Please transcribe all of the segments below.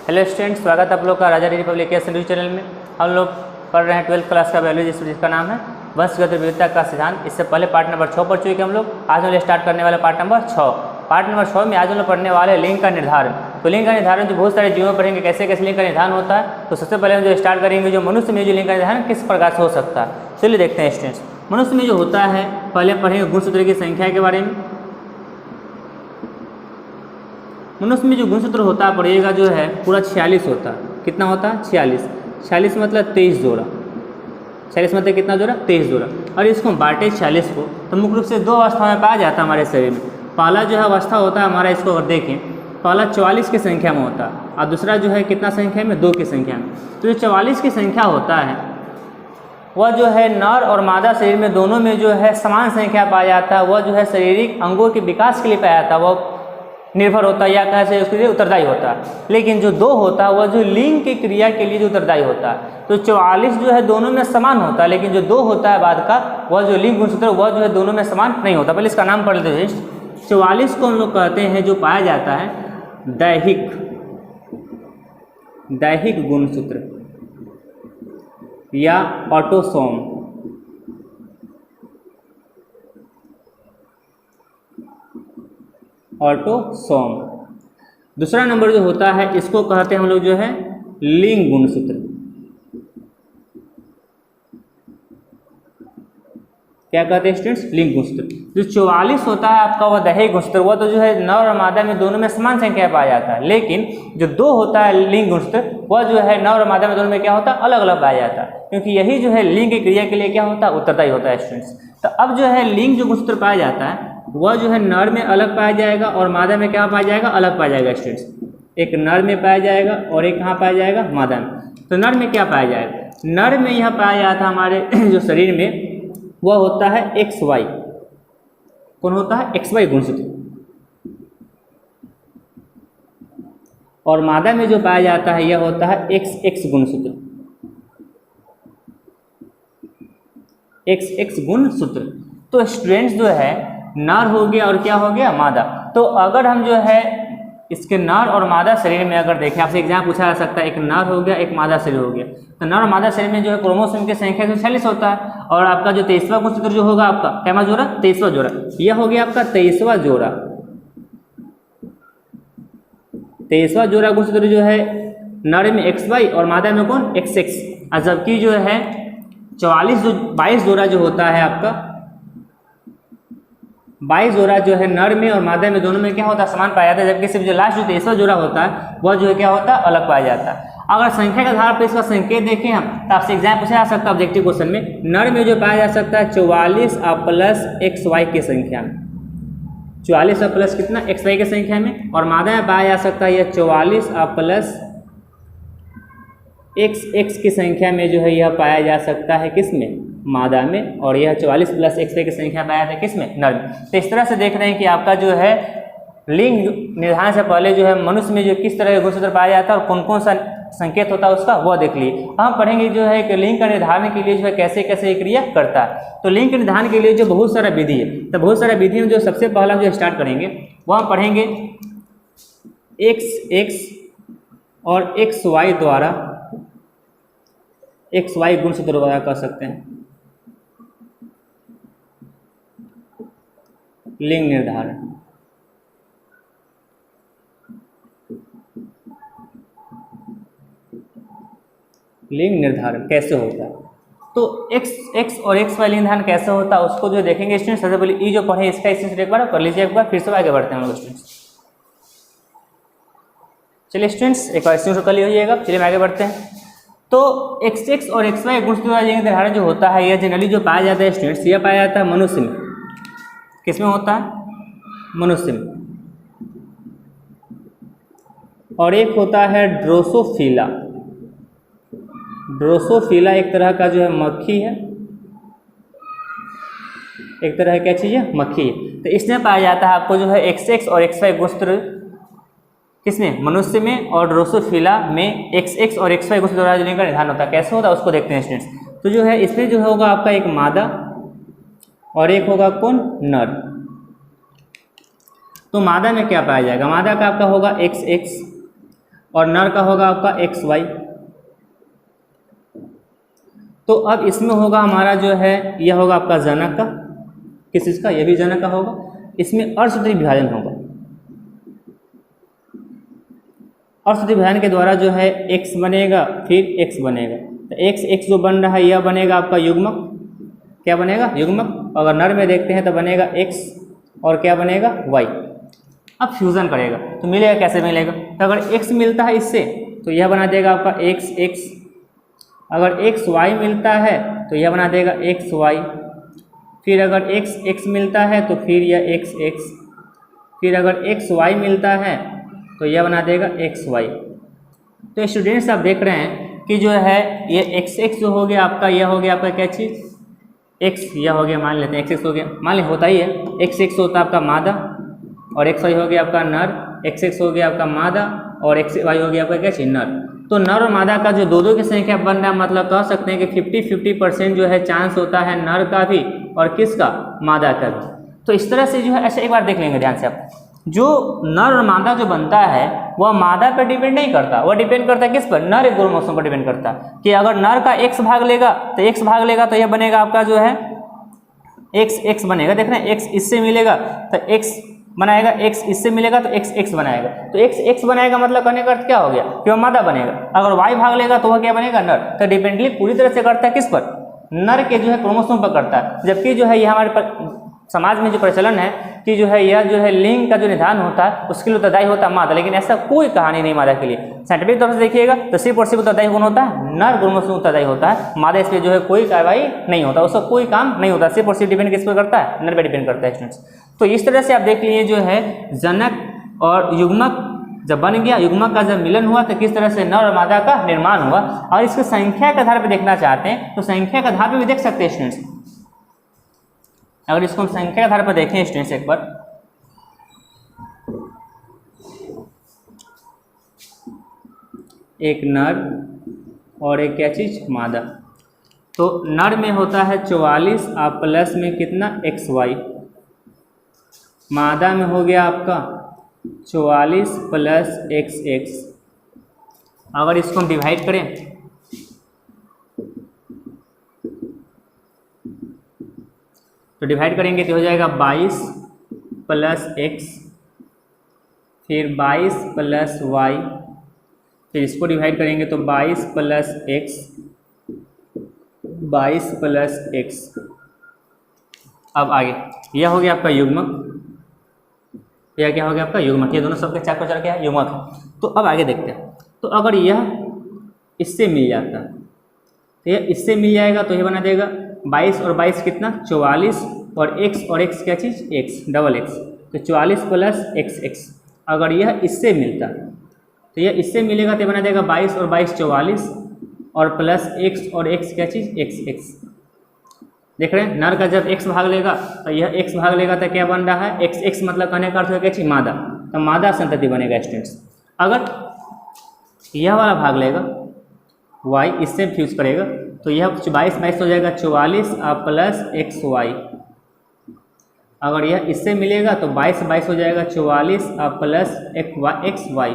Hello students, स्वागत है आप लोग का राजा डेयरी पब्लिकेशन न्यूज चैनल में। हम लोग पढ़ रहे हैं 12th क्लास का बायोलॉजी, जिसका नाम है वंशगत विविधता का सिद्धांत। इससे पहले पार्ट नंबर 6 पढ़ चुके हम लोग। आज हम लोग स्टार्ट करने वाले पार्ट नंबर 6। पार्ट नंबर 6 में आज हम लोग पढ़ने वाले लिंग का निर्धारण। तो लिंग का निर्धारण जो बहुत सारे जीवों में पढ़ेंगे, कैसे कैसे लिंग का निर्धारण होता है। तो सबसे पहले हम जो स्टार्ट करेंगे, जो मनुष्य में जो लिंग का निर्धारण किस प्रकार से हो सकता है, चलिए देखते हैं स्टूडेंट्स। मनुष्य में जो होता है, पहले पढ़ेंगे गुणसूत्र की संख्या के बारे में। मनुष्य में जो गुणसूत्र होता है पढ़िएगा, जो है पूरा 46 होता है। कितना होता है? 46। 46 मतलब 23 जोड़ा। 46 मतलब कितना जोड़ा? 23 जोड़ा। और इसको बांटे 46 को, तो मुख्य रूप से दो अवस्था में पाया जाता है हमारे शरीर में। पहला जो है अवस्था होता है हमारा, इसको अगर देखें, पहला 44 की संख्या में होता है और दूसरा जो है कितना संख्या में? 2 की संख्या में। तो जो 44 की संख्या होता है वह जो है नर और मादा शरीर में दोनों में जो है समान संख्या पाया जाता है। वह जो है शारीरिक अंगों के विकास के लिए पाया जाता है, वह निर्भर होता है या कैसे उसके लिए उत्तरदायी होता है। लेकिन जो 2 होता है वह जो लिंग की क्रिया के लिए जो उत्तरदायी होता है। तो 44 जो है दोनों में समान होता है, लेकिन जो 2 होता है बाद का, वह जो लिंग गुणसूत्र वह जो है दोनों में समान नहीं होता। पहले इसका नाम पढ़ लेते हैं। 44 को हम लोग कहते हैं जो पाया जाता है दैहिक गुणसूत्र या ऑटोसोम। ऑटोसोम। दूसरा नंबर जो होता है इसको कहते हैं हम लोग जो है लिंग गुणसूत्र। क्या कहते हैं स्टूडेंट्स? लिंग गुणसूत्र। जो 44 होता है आपका वह दैहिक गुणसूत्र, वह तो जो है नर और मादा में दोनों में समान संख्या पाया जाता है। लेकिन जो 2 होता है लिंग गुणसूत्र, वह जो है नर और मादा में दोनों में क्या होता है? अलग अलग पाया जाता है, क्योंकि यही जो है लिंग की क्रिया के लिए क्या होता है? उत्तरदायी होता है स्टूडेंट्स। तो अब जो है लिंग जो गुणसूत्र पाया जाता है वह जो है नर में अलग पाया जाएगा और मादा में क्या पाया जाएगा? अलग पाया जाएगा स्टूडेंट्स। एक नर में पाया जाएगा और एक कहाँ पाया जाएगा? मादा में। तो नर में क्या पाया जाएगा? नर में यह पाया जाता है हमारे जो शरीर में, वह होता है XY। कौन होता है? XY गुणसूत्र। और मादा में जो पाया जाता है यह होता है XX गुणसूत्र। XX गुणसूत्र। तो स्टूडेंट्स जो है नर हो गया और क्या हो गया? मादा। तो अगर हम जो है इसके नर और मादा शरीर में अगर देखें, आपसे एग्जाम पूछा जा सकता है, एक नर हो गया, एक मादा शरीर हो गया। तो नर और मादा शरीर में जो है क्रोमोसोम की संख्या 46 होता है। और आपका जो 23वां गुणसूत्र जो होगा आपका कैमा जोड़ा? 23वां जोड़ा। यह हो गया आपका 23वां जोड़ा। 23वां जोड़ा गुणसूत्र जो है नर में XY और मादा में कौन? XX। और जबकि जो है 22 जोड़ा जो होता है आपका, 22 जोड़ा जो है नर में और मादा में दोनों में क्या होता है? समान पाया जाता है। जबकि सिर्फ जो लास्ट जो 23वां जोड़ा होता है वह जो है क्या होता है? अलग पाया जाता है। अगर संख्या के आधार पर इसका संकेत देखें हम, तो आपसे एग्जाम पूछा जा सकता है ऑब्जेक्टिव क्वेश्चन में, नर में जो पाया जा सकता है 44 प्लस XY की संख्या में। 44 प्लस कितना? XY की संख्या में। और मादा में पाया जा सकता है यह 44 प्लस XX की संख्या में जो है यह पाया जा सकता है किसमें? मादा में। और यह 44 प्लस XY की संख्या पाया जाता है किसमें? नर में। तो इस तरह से देख रहे हैं कि आपका जो है लिंग निर्धारण से पहले जो है मनुष्य में जो किस तरह के गुणसूत्र पाया जाता है और कौन कौन सा संकेत होता है उसका, वह देख लिए। हम पढ़ेंगे जो है कि लिंग का निर्धारण के लिए जो है कैसे कैसे ये क्रिया करता है। तो लिंग के निर्धारण के लिए जो बहुत सारा विधि है, तो बहुत सारा विधि में जो सबसे पहला जो स्टार्ट करेंगे वह हम पढ़ेंगे XX और XY द्वारा, XY गुणसूत्र द्वारा कर सकते हैं लिंग निर्धारण। लिंग निर्धारण कैसे होता है? तो X और XY लिंग निर्धारण कैसे होता है उसको जो देखेंगे स्टूडेंट। सबसे पहले ये जो पढ़े इसका स्क्रीनशॉट एक बार कर लीजिए एक बार, फिर से आगे बढ़ते हैं हम लोग स्टूडेंट्स। चलिए स्टूडेंट्स एक बार स्क्रीनशॉट कर लीजिएगा। चलिए आगे बढ़ते हैं। तो XX और XY गुणसूत्र लिंग निर्धारण जो होता है यह जनरली जो पाया जाता है स्टूडेंट्स, यह पाया जाता है मनुष्य में। किसमें होता है? मनुष्य में। और एक होता है ड्रोसोफिला। ड्रोसोफिला एक तरह का जो है मक्खी है, एक तरह क्या चीज़ है? मक्खी है। तो इसमें पाया जाता है आपको जो है XX और XY गुणसूत्र किसमें? मनुष्य में। और ड्रोसोफिला में XX और XY गुणसूत्र द्वारा लिंग का निर्धारण होता है। कैसे होता है उसको देखते हैं स्टूडेंट्स। तो जो है इसमें जो होगा आपका एक मादा और एक होगा कौन? नर। तो मादा में क्या पाया जाएगा? मादा का आपका होगा XX और नर का होगा आपका XY। तो अब इसमें होगा हमारा जो है यह होगा आपका जनक का, किस चीज़ का, यह भी जनक का होगा। इसमें अर्धसूत्री विभाजन होगा, अर्धसूत्री विभाजन के द्वारा जो है x बनेगा फिर x बनेगा। तो x जो बन रहा है यह बनेगा आपका युग्मक, क्या बनेगा, युग्मक। अगर नर में देखते हैं तो बनेगा x और क्या बनेगा, y। अब फ्यूज़न करेगा तो मिलेगा, कैसे मिलेगा, तो अगर x मिलता है इससे तो यह बना देगा आपका x। अगर xy मिलता है तो यह बना देगा xy। फिर अगर x मिलता है तो फिर यह x। फिर अगर xy मिलता है तो यह बना देगा xy। तो स्टूडेंट्स आप देख रहे हैं कि जो है ये x जो हो गया आपका, यह हो गया आपका क्या चीज़, x, यह हो गया, मान लेते हैं x हो गया, मान लें होता ही है, x होता है आपका मादा और xy हो गया आपका नर, x हो गया आपका मादा और xy हो गया आपका क्या चीज़, नर। तो नर और मादा का जो दो की संख्या बन रहा है, मतलब कह सकते हैं कि 50-50% जो है चांस होता है नर का भी और किसका, मादा का भी। तो इस तरह से जो है, अच्छा एक बार देख लेंगे ध्यान से आप, जो नर और मादा जो बनता है वह मादा पर डिपेंड नहीं करता, वह डिपेंड करता है किस पर, नर क्रोमोसोम पर डिपेंड करता है। कि अगर नर का x भाग लेगा तो यह बनेगा आपका जो है x बनेगा, देख रहे हैं, x इससे मिलेगा तो x बनाएगा, x इससे मिलेगा तो x बनाएगा। तो x बनाएगा मतलब करने का अर्थ क्या हो गया कि वह मादा बनेगा। अगर y भाग लेगा तो वह क्या बनेगा, नर। तो डिपेंडली पूरी तरह से करता है किस पर, नर के जो है क्रोमोसोम पर करता है। जबकि जो है यह हमारे समाज में जो प्रचलन है कि जो है यह जो है लिंग का जो निदान होता है उसके लिए उत्तरदायी होता है मादा, लेकिन ऐसा कोई कहानी नहीं मादा के लिए। साइंटिफिक तौर से देखिएगा तो सिर्फ और सिर्फ उत्तरदायी कौन होता है, नर क्रोमोसोम उत्तरदायी होता है, मादा इस पर जो है कोई कार्रवाई नहीं होता, उसका कोई काम नहीं होता, सिर्फ और सिर्फ डिपेंड किस पर करता है, नर पर डिपेंड करता है स्टूडेंट्स। तो इस तरह से आप देख लीजिए जो है जनक और युग्मक जब बन गया, युग्मक का जब मिलन हुआ तो किस तरह से नर और मादा का निर्माण हुआ। और इसको संख्या के आधार पर देखना चाहते हैं तो संख्या के आधार पर भी देख सकते हैं स्टूडेंट्स। अगर इसको हम संख्या के आधार पर देखें स्टूडेंट्स एक बार, एक नर और एक क्या चीज़, मादा। तो नर में होता है 44 आप प्लस में कितना XY, मादा में हो गया आपका 44 प्लस XX। अगर इसको हम डिवाइड करें तो डिवाइड करेंगे तो हो जाएगा 22 प्लस x, फिर 22 प्लस y, फिर इसको डिवाइड करेंगे तो 22 प्लस x, 22 प्लस x। अब आगे यह हो गया आपका युग्मक, यह क्या हो गया आपका युग्मक, ये दोनों सबके चार पर क्या है, युग्मक है। तो अब आगे देखते हैं, तो अगर यह इससे मिल जाता तो यह इससे मिल जाएगा तो यह बना देगा 22 और 22 कितना 44 और x क्या चीज़, x डबल x, तो 44 प्लस x। अगर यह इससे मिलता तो यह इससे मिलेगा तो बना देगा 22 और 22 44 और प्लस x और x क्या चीज़, x। देख रहे हैं, नर का जब x भाग लेगा तो यह x भाग लेगा तो क्या बन रहा है, x मतलब कहने का अर्थ है क्या चीज़, मादा। तो मादा संतति बनेगा स्टूडेंट्स। अगर यह वाला भाग लेगा y इससे फ्यूज करेगा तो यह 22 हो जाएगा 44 प्लस XY। अगर यह इससे मिलेगा तो 22 हो जाएगा 44 प्लस XY।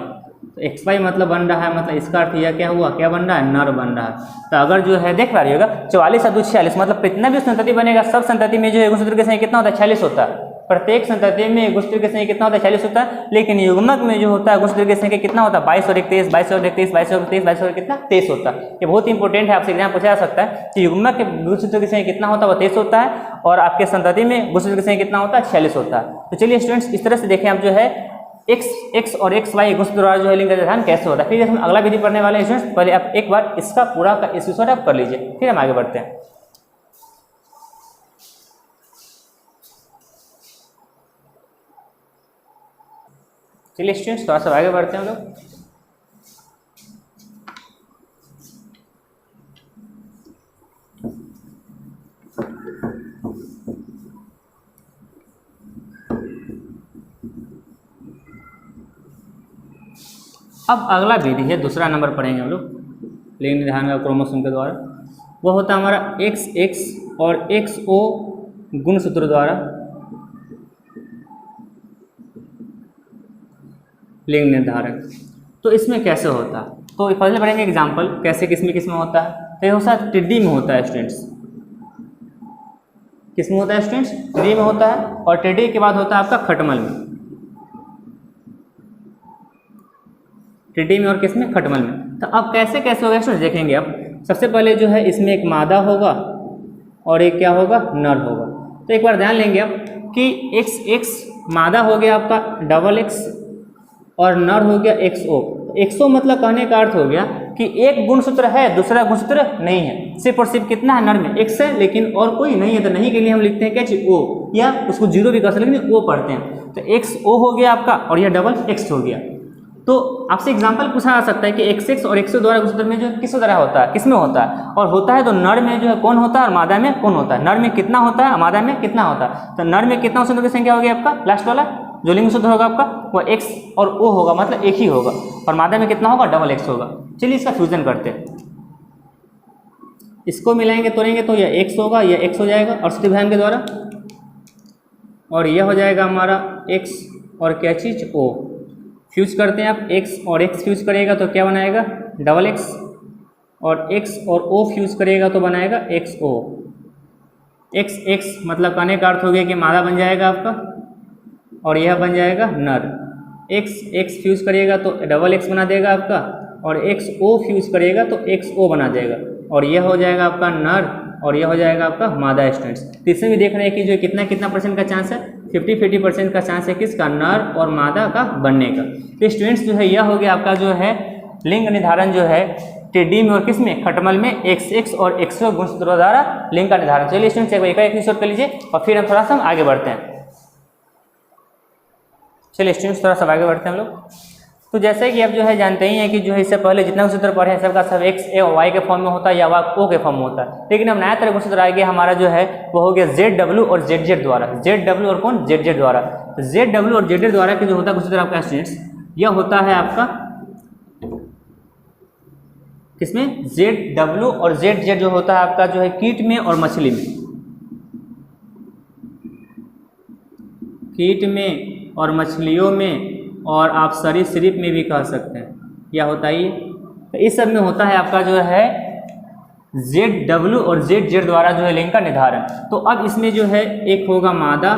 तो XY मतलब बन रहा है, मतलब इसका अर्थ यह क्या हुआ, क्या बन रहा है, नर बन रहा है। तो अगर जो है देख पा रहिएगा 44 और 46 मतलब कितना भी संतति बनेगा, सब संतति में जो है गुणसूत्र की संख्या कितना होता है, 46 होता है। प्रत्येक संतति में गुणसूत्र की संख्या कितना होता है, 46 होता है। लेकिन युग्मक में जो होता है गुणसूत्र की संख्या कितना होता है, 22 और 23, 22 और 23, 22 और 23, 22 और कितना 23 होता है। ये बहुत इंपॉर्टेंट है, आपसे एग्जाम पूछा जा सकता है कि युग्मक के गुणसूत्र की संख्या कितना होता है, वो 23 होता है, और आपके संतति में गुणसूत्र की संख्या कितना होता है, 46 होता है। तो चलिए स्टूडेंट्स इस तरह से देखें आप जो है x और xy गुणसूत्र द्वारा जो है लिंग का निर्धारण कैसे होता है। फिर हम अगला विधि पढ़ने वाले हैं स्टूडेंट्स, पहले आप एक बार इसका पूरा स्क्रीनशॉट आप कर लीजिए, फिर हम आगे बढ़ते हैं। चलिए स्टूडेंट्स थोड़ा सा आगे बढ़ते हैं हम लोग। अब अगला विधि है, दूसरा नंबर पढ़ेंगे हम लोग लिंग निर्धारण का क्रोमोसोम के द्वारा। वो होता है हमारा XX और XO गुणसूत्र द्वारा लिंग निर्धारण। तो इसमें कैसे होता है, तो पहले पढ़ेंगे एग्जाम्पल कैसे किस में होता है। तो ये हो सकता है टिड्डी में होता है स्टूडेंट्स, किस में होता है स्टूडेंट्स, टिड्डी में होता है, और टिड्डी के बाद होता है आपका खटमल में, टिड्डी में और किस में, खटमल में। तो अब कैसे कैसे होगा स्टूडेंट्स देखेंगे। अब सबसे पहले जो है इसमें एक मादा होगा और एक क्या होगा, नर होगा। तो एक बार ध्यान लेंगे अब कि एक्स मादा हो गया आपका डबल एक्स और नर हो गया XO। XO मतलब कहने का अर्थ हो गया कि एक गुणसूत्र है दूसरा गुणसूत्र नहीं है, सिर्फ और सिर्फ कितना है, नर में X है लेकिन और कोई नहीं है। तो नहीं के लिए हम लिखते हैं क्या चीज O, या उसको जीरो भी कर सकते हैं लेकिन O पढ़ते हैं। तो XO हो गया आपका और यह डबल X हो गया। तो आपसे एग्जाम्पल पूछा जा सकता है कि XX और XO द्वारा गुणसूत्र में जो किस तरह होता है, किस में होता है, और होता है तो नर में जो है कौन होता है और मादा में कौन होता है। नर में कितना होता है, मादा में कितना होता है। तो नर में कितना गुणसूत्र की संख्या होगी आपका, लास्ट वाला जो लिंग सूत्र होगा आपका वो X और O होगा, मतलब एक ही होगा, और मादा में कितना होगा, डबल X होगा। चलिए इसका फ्यूजन करते हैं, इसको मिलाएंगे तोड़ेंगे तो यह X होगा, यह X हो जाएगा और विधान के द्वारा, और यह हो जाएगा हमारा X और क्या चीज O। फ्यूज करते हैं आप, X और X फ्यूज करेगा तो क्या बनाएगा, डबल X, और X और O फ्यूज करेगा तो बनाएगा XO। X मतलब कहने का अर्थ हो गया कि मादा बन जाएगा आपका और यह बन जाएगा नर। X फ्यूज करिएगा तो डबल X बना देगा आपका, और XO फ्यूज करिएगा तो XO बना देगा, और यह हो जाएगा आपका नर और यह हो जाएगा आपका मादा स्टूडेंट्स। तो इसमें भी देख रहे हैं कि जो कितना परसेंट का चांस है, 50% का चांस है किसका, नर और मादा का बनने का। तो स्टूडेंट्स जो है यह हो गया आपका जो है लिंग निर्धारण जो है टिड्डी में और किस में, खटमल में XX और XO गुणसूत्रों द्वारा लिंग का निर्धारण। चलिए स्टूडेंट्स एक नोट कर लीजिए और फिर हम थोड़ा सा आगे बढ़ते हैं। चलिए स्टूडेंट्स थोड़ा सा आगे बढ़ते हैं हम लोग। तो जैसे कि आप जो है जानते ही हैं कि जो है इससे पहले जितना गुणसूत्र पढ़े हैं सबका सब X A Y के फॉर्म में होता है या O के फॉर्म में होता है, लेकिन अब नया तरह गुणसूत्र आ गया हमारा जो है वो हो गया ZW और ZZ द्वारा। ZW और कौन, ZZ द्वारा। तो ZW और ZZ द्वारा के जो होता है गुणसूत्र आपका स्टूडेंट्स, यह होता है आपका किसमें, ZW और ZZ जो होता है आपका जो है कीट में और मछली में, कीट में और मछलियों में, और आप सरीसृप में भी कह सकते हैं, क्या होता है ये। तो इस सब में होता है आपका जो है ZW और ZZ द्वारा जो है लिंग का निर्धारण। तो अब इसमें जो है एक होगा मादा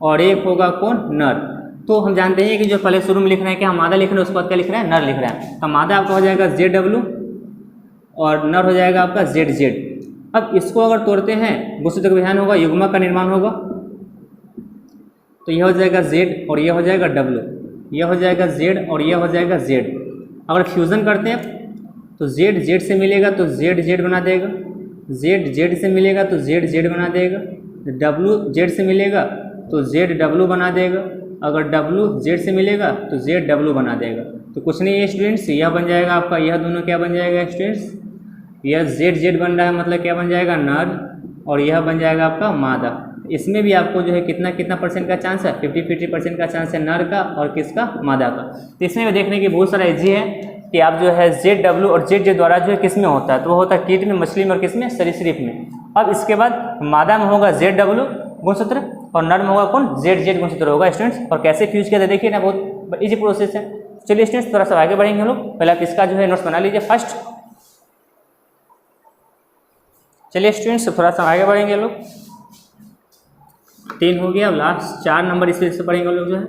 और एक होगा कौन, नर। तो हम जानते हैं कि जो पहले शुरू में लिख रहे हैं कि हम मादा लिख रहे हैं उसके बाद क्या लिख रहे हैं, नर लिख रहे हैं। तो मादा आपका हो जाएगा ZW और नर हो जाएगा आपका ZZ। अब इसको अगर तोड़ते हैं गुणसूत्र का विधान होगा, युग्मक का निर्माण होगा, तो यह हो जाएगा Z और यह हो जाएगा W, यह हो जाएगा Z और यह हो जाएगा Z। अगर फ्यूज़न करते हैं तो Z से मिलेगा तो Z बना देगा, Z से मिलेगा तो Z बना देगा, W से मिलेगा तो ZW बना देगा, अगर W से मिलेगा तो ZW बना देगा। तो कुछ नहीं है स्टूडेंट्स, यह बन जाएगा आपका, यह दोनों क्या बन जाएगा स्टूडेंट्स, यह ZZ बन रहा है मतलब क्या बन जाएगा, नर, और यह बन जाएगा आपका मादा। इसमें भी आपको जो है कितना परसेंट का चांस है, 50% का चांस है नर का और किसका, मादा का। तो इसमें भी देखने की बहुत सारा इजी है कि आप जो है ZW और ZZ द्वारा जो है किस में होता है, तो वो होता है कीट में, मछली में और किस में, सरीसृप में। अब इसके बाद मादा में होगा ZW गुणसूत्र और नर में होगा कौन, ZZ गुणसूत्र होगा स्टूडेंट्स। और कैसे फ्यूज किया था देखिए ना, बहुत ईजी प्रोसेस है। चलिए स्टूडेंट्स थोड़ा सा आगे बढ़ेंगे हम लोग। पहले आप इसका जो है नोट्स बना लीजिए फर्स्ट। चलिए स्टूडेंट्स थोड़ा सा आगे बढ़ेंगे हम लोग। 3 हो गया, अब लास्ट 4 नंबर इस से पढ़ेंगे हम लोग जो है।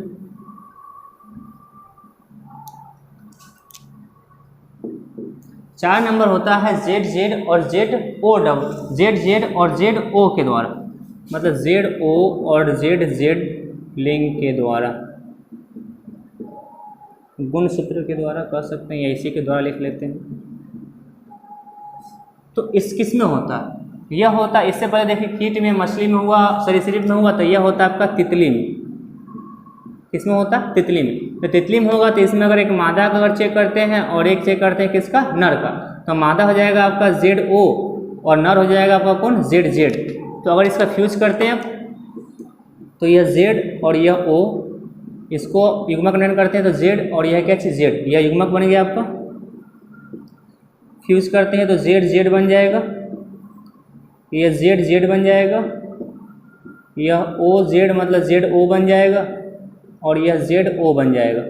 चार नंबर होता है ZZ और ZZ और ZO के द्वारा, मतलब ZO और ZZ लिंग के द्वारा, गुणसूत्र के द्वारा कह सकते हैं या इसी के द्वारा लिख लेते हैं। तो इस किस में होता है, यह होता है, इससे पहले देखिए कीट में, मछली में हुआ, सरीसृप में हुआ, तो यह होता है आपका तितली में। किसमें होता है, तितली में। तो तितली में होगा तो इसमें अगर एक मादा का अगर चेक करते हैं और एक चेक करते हैं किसका, नर का, तो मादा हो जाएगा आपका ZO और नर हो जाएगा आपका कौन, ZZ। तो अगर इसका फ्यूज करते हैं तो यह Z और यह O, इसको युग्मक निर्माण करते हैं तो Z और यह क्या चीज़, Z, यह युग्मक बन गया आपका। फ्यूज करते हैं तो ZZ बन जाएगा, यह ZZ बन जाएगा, यह OZ मतलब ZO बन जाएगा और यह ZO बन जाएगा।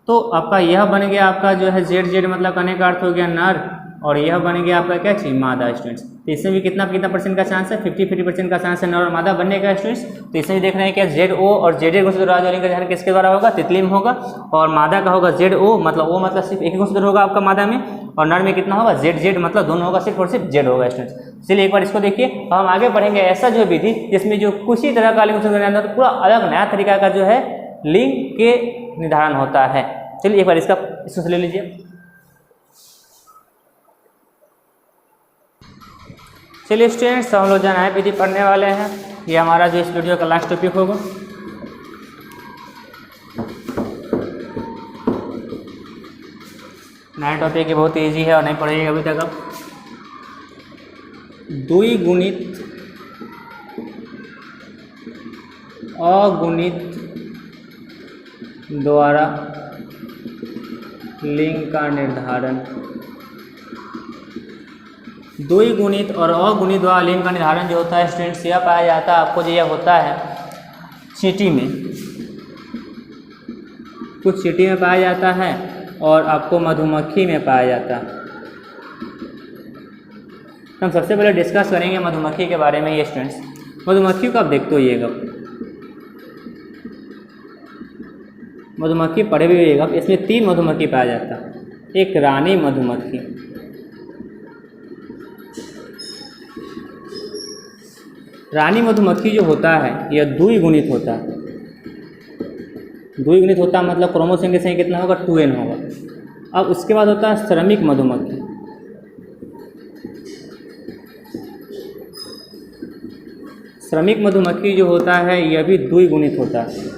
तो आपका यह बन गया आपका जो है जेड जेड मतलब कहने का अर्थ हो गया नर, और यह बन गया आपका क्या चीज मादा स्टूडेंट्स। तो इसमें भी कितना कितना परसेंट का चांस है, 50-50% का चांस है नर और मादा बनने का स्टूडेंट्स। तो इसमें भी देख रहे हैं क्या जेड ओ और जेड ए गुणसूत्र राजौलिंग का जहर किसके द्वारा होगा, तितली में होगा, और मादा का होगा जेड ओ मतलब सिर्फ एक ही गुणसूत्र होगा आपका मादा में, और नर में कितना होगा जेड जेड मतलब दोनों होगा सिर्फ और सिर्फ जेड होगा स्टूडेंट्स। चलिए एक बार इसको देखिए, और हम आगे बढ़ेंगे ऐसा जो विधि जिसमें जो कुछ ही तरह का लिंग गुणसूत्र पूरा अलग नया तरीका का जो है लिंग के निर्धारण होता है। चलिए एक बार इसको ले लीजिए। चलिए स्टूडेंट्स हम लोग जो नया विधि पढ़ने वाले हैं, ये हमारा जो इस वीडियो का लास्ट टॉपिक होगा। नया टॉपिक ये बहुत इजी है और नहीं पढ़ेगा अभी तक आप। द्विगुणित अगुणित द्वारा लिंग का निर्धारण। द्विगुणित और अगुणित द्वारा लिंग का निर्धारण जो होता है स्टूडेंट्स, यह पाया जाता है आपको जो यह होता है चींटी में, कुछ चींटी में पाया जाता है और आपको मधुमक्खी में पाया जाता है। हम सबसे पहले डिस्कस करेंगे मधुमक्खी के बारे में। ये स्टूडेंट्स मधुमक्खी को आप देखते होइएगा, मधुमक्खी पढ़े भी होइएगा, इसमें 3 मधुमक्खी पाया जाता है। एक रानी मधुमक्खी, रानी मधुमक्खी जो होता है यह द्विगुणित होता है। द्विगुणित होता है मतलब क्रोमोसोम की संख्या कितना होगा, 2n होगा। अब उसके बाद होता है श्रमिक मधुमक्खी। श्रमिक मधुमक्खी जो होता है यह भी द्विगुणित होता है,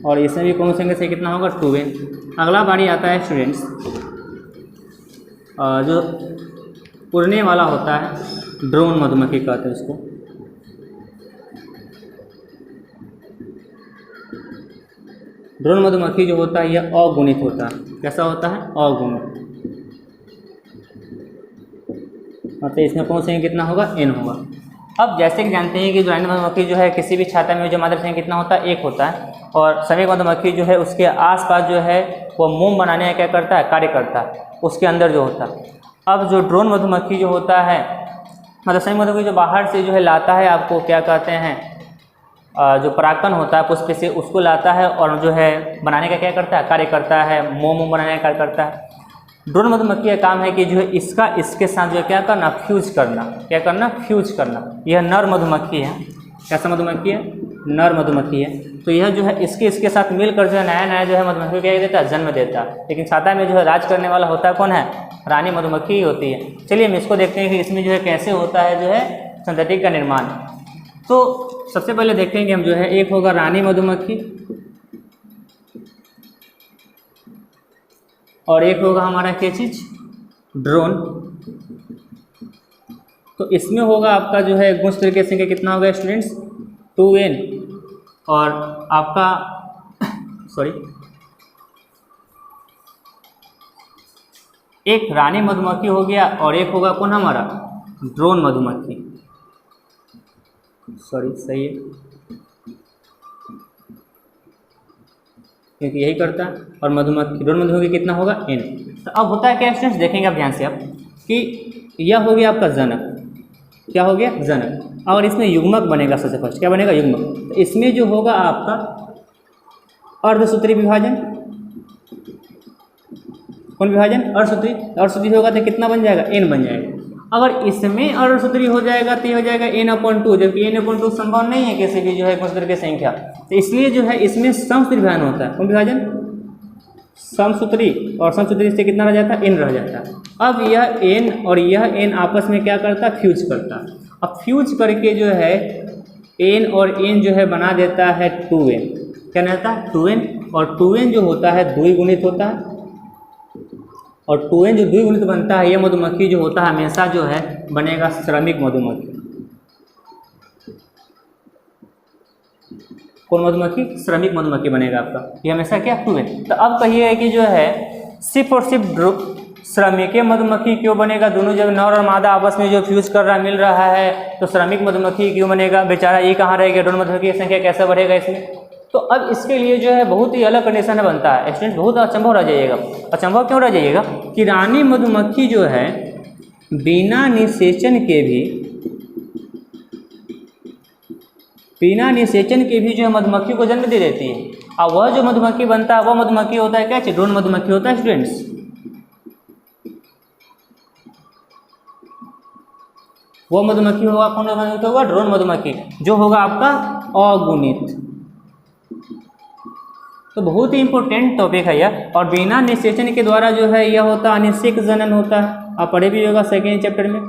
और इसमें भी क्रोमोसोम की संख्या कितना होगा, 2n। अगला बारी आता है स्टूडेंट्स जो उड़ने वाला होता है, ड्रोन मधुमक्खी कहते हैं उसको। ड्रोन मधुमक्खी जो होता है यह अगुणित होता है। कैसा होता है, अगुणित, मतलब इसमें कौन सा कितना होगा, n होगा। अब जैसे कि जानते हैं कि जो रानी मधुमक्खी जो है किसी भी छाता में जो मादा संख्या कितना होता है, 1 होता है, और श्रमिक मधुमक्खी जो है उसके आसपास जो है वो मोम बनाने का क्या करता है, कार्य करता है उसके अंदर जो होता है। अब जो ड्रोन मधुमक्खी जो होता है मतलब श्रमिक मधुमक्खी जो बाहर से जो है लाता है आपको क्या कहते हैं, जो परागकण होता है पुष्प से उसको लाता है और जो है बनाने का क्या करता है, कार्य करता है, मोम बनाने का कार्य करता है। ड्रोन मधुमक्खी का काम है कि जो है इसका इसके साथ जो है क्या करना, फ्यूज करना। क्या करना, फ्यूज करना। यह नर मधुमक्खी है। कैसा मधुमक्खी है, नर मधुमक्खी है। तो यह जो है इसके साथ मिलकर जो है नया जो है मधुमक्खी क्या देता है, जन्म देता है। लेकिन छाता में जो है राज करने वाला होता है कौन है, रानी मधुमक्खी ही होती है। चलिए हम इसको देखते हैं कि इसमें जो है कैसे होता है जो है संतति का निर्माण। तो सबसे पहले देखेंगे हम जो है, एक होगा रानी मधुमक्खी और एक होगा हमारा क्या चीज, ड्रोन। तो इसमें होगा आपका जो है गुणसूत्र की संख्या कितना होगा स्टूडेंट्स, 2n, और आपका एक रानी मधुमक्खी हो गया और एक होगा कौन हमारा, ड्रोन मधुमक्खी। सही है, क्योंकि यही करता है। और मधुमक्खी, ड्रोन मधुमक्खी कितना होगा, n। तो अब होता है क्या स्टूडेंट्स, देखेंगे आप ध्यान से आप कि यह हो गया आपका जनक। क्या हो गया, जनक। और इसमें युग्मक बनेगा सबसे फर्स्ट। क्या बनेगा, युग्मक। तो इसमें जो होगा आपका अर्धसूत्री विभाजन। कौन विभाजन, अर्धसूत्री। अर्धसूत्री होगा तो कितना बन जाएगा, n बन जाएगा। अगर इसमें अर्धसूत्री हो जाएगा तो ये हो जाएगा n/2, जबकि n/2 संभव नहीं है किसी भी जो है गुणसूत्र की संख्या। तो इसलिए जो है इसमें समसूत्री विभाजन होता है। कौन विभाजन, समसूत्री। और समसूत्री से कितना रह जाता है, n रह जाता है। अब यह n और यह n आपस में क्या करता है, फ्यूज करता है। अब फ्यूज करके जो है n और n जो है बना देता है 2n। क्या रहता है, 2n। और 2n जो होता है द्विगुणित होता है, और 2n जो द्विगुणित बनता है यह मधुमक्खी जो होता है हमेशा जो है बनेगा श्रमिक मधुमक्खी। कौन मधुमक्खी, श्रमिक मधुमक्खी बनेगा आपका। ये हमेशा क्या, 2n। तो अब कहिए कि जो है सिर्फ और सिर्फ श्रमिक मधुमक्खी क्यों बनेगा, दोनों जब नर और मादा आपस में जो फ्यूज कर रहा मिल रहा है तो श्रमिक मधुमक्खी क्यों बनेगा, बेचारा ये कहाँ रहेगा, ड्रोन मधुमक्खी की संख्या कैसे बढ़ेगा इसमें। तो अब इसके लिए जो है बहुत ही अलग कंडीशन बनता है। स्टूडेंट बहुत अचंभव रह जाइएगा। अचंभव क्यों रह जाइएगा कि रानी मधुमक्खी जो है बिना निषेचन के भी जो है मधुमक्खी को जन्म दे देती है। और वह जो मधुमक्खी बनता है वह मधुमक्खी होता है क्या, ड्रोन मधुमक्खी होता है स्टूडेंट्स। वो मधुमक्खी होगा, कौन मधुमक्खी होगा, ड्रोन मधुमक्खी, जो होगा आपका अगुणित। तो बहुत ही इंपॉर्टेंट टॉपिक है यह। और बिना निषेचन के द्वारा जो है यह होता है अनिषेक जनन होता है। आप पढ़े भी होगा सेकेंड चैप्टर में,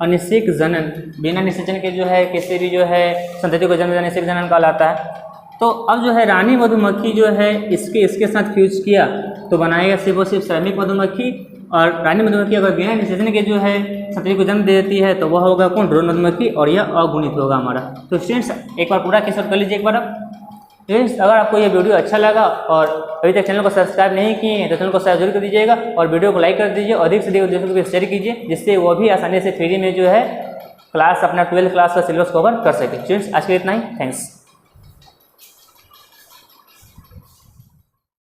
अनिषेक जनन बिना निषेचन के जो है किसी भी जो है संतति को जन्म अनिषेक जनन कहलाता है। तो अब जो है रानी मधुमक्खी जो है इसके साथ फ्यूज किया तो बनाएगा सिर्फ और सिर्फ श्रमिक मधुमक्खी। और रानी मधुमक्खी अगर बिना निषेचन के जो है संतति को जन्म दे देती है तो वह होगा कौन, ड्रोन मधुमक्खी, और यह अगुणित होगा हमारा। तो स्टूडेंट्स एक बार पूरा केस कर लीजिए एक बार आप। फ्रेंड्स अगर आपको यह वीडियो अच्छा लगा और अभी तक चैनल को सब्सक्राइब नहीं किए हैं तो चैनल को सब्सक्राइब जरूर कर दीजिएगा और वीडियो को लाइक कर दीजिए। अधिक से अधिक दोस्तों को शेयर कीजिए जिससे वो भी आसानी से फ्री में जो है क्लास अपना 12th क्लास का सिलेबस कवर कर सके। स्टूडेंट्स आज के लिए इतना ही, थैंक्स।